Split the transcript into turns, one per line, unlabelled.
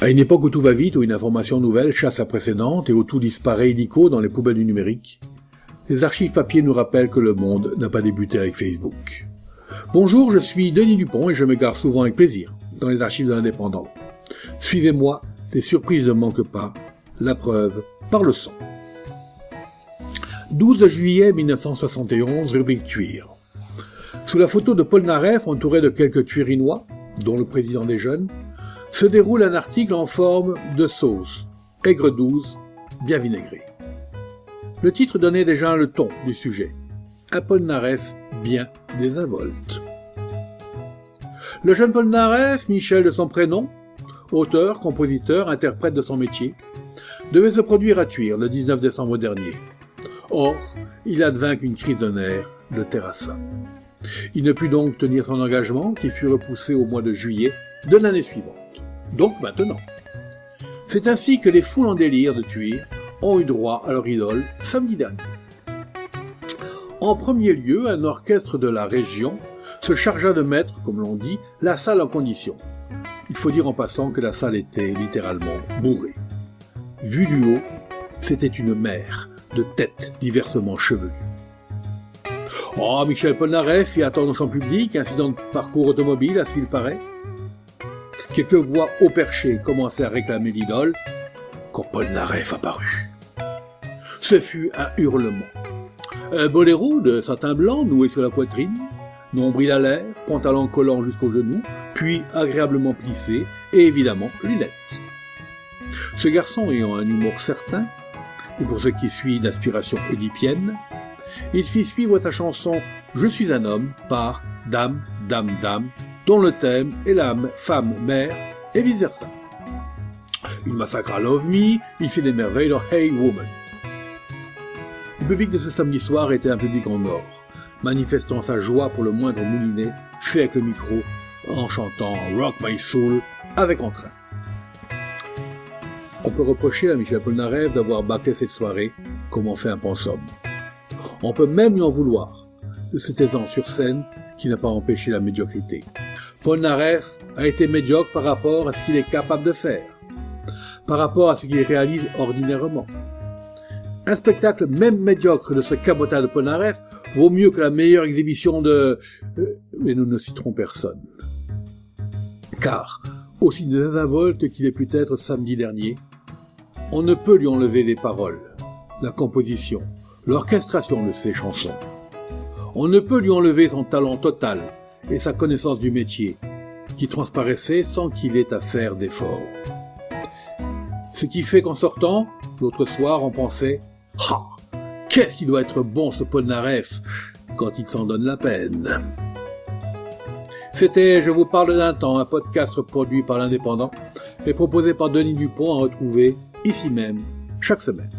À une époque où tout va vite, où une information nouvelle chasse la précédente et où tout disparaît illico dans les poubelles du numérique, les archives papier nous rappellent que le monde n'a pas débuté avec Facebook. Bonjour, je suis Denis Dupont et je m'égare souvent avec plaisir dans les archives de l'Indépendant. Suivez-moi, les surprises ne manquent pas, la preuve par le son. 12 juillet 1971, rubrique Thuir. Sous la photo de Paul Naref, entouré de quelques Thuirinois, dont le président des jeunes, se déroule un article en forme de sauce, aigre douce, bien vinaigrée. Le titre donnait déjà le ton du sujet. Un Paul Naref bien désinvolte. Le jeune Paul Naref, Michel de son prénom, auteur, compositeur, interprète de son métier, devait se produire à Thuir le 19 décembre dernier. Or, il advint qu'une crise de nerfs le terrassa. Il ne put donc tenir son engagement qui fut repoussé au mois de juillet de l'année suivante. Donc maintenant. C'est ainsi que les foules en délire de Thuir ont eu droit à leur idole samedi dernier. En premier lieu, un orchestre de la région se chargea de mettre, comme l'on dit, la salle en condition. Il faut dire en passant que la salle était littéralement bourrée. Vu du haut, c'était une mer de têtes diversement chevelues. Oh, Michel Polnareff fit attendre son public, incident de parcours automobile à ce qu'il paraît. Quelques voix haut perchées commençaient à réclamer l'idole quand Polnareff apparut. Ce fut un hurlement. Un boléro de satin blanc noué sur la poitrine, nombril à l'air, pantalon collant jusqu'aux genoux, puis agréablement plissé, et évidemment lunettes. Ce garçon ayant un humour certain, et pour ce qui suit d'aspiration édipienne, il fit suivre sa chanson « Je suis un homme » par « Dame, Dame, Dame », dont le thème est la femme mère, et vice-versa. Il massacra Love Me, il fit des merveilles dans Hey Woman. Le public de ce samedi soir était un public en or, manifestant sa joie pour le moindre moulinet fait avec le micro, en chantant « Rock My Soul » avec entrain. On peut reprocher à Michel Polnareff d'avoir bâclé cette soirée comme en fait un pensum. On peut même lui en vouloir de cet aisance sur scène qui n'a pas empêché la médiocrité. Polnareff a été médiocre par rapport à ce qu'il est capable de faire, par rapport à ce qu'il réalise ordinairement. Un spectacle même médiocre de ce cabotage de Polnareff vaut mieux que la meilleure exhibition de... mais nous ne citerons personne. Car, aussi désinvolte qu'il ait pu être samedi dernier, on ne peut lui enlever les paroles, la composition, l'orchestration de ses chansons. On ne peut lui enlever son talent total et sa connaissance du métier, qui transparaissait sans qu'il ait à faire d'efforts. Ce qui fait qu'en sortant, l'autre soir, on pensait « Ah, qu'est-ce qu'il doit être bon ce Polnareff quand il s'en donne la peine !» C'était « Je vous parle d'un temps », un podcast produit par l'Indépendant et proposé par Denis Dupont à retrouver ici même chaque semaine.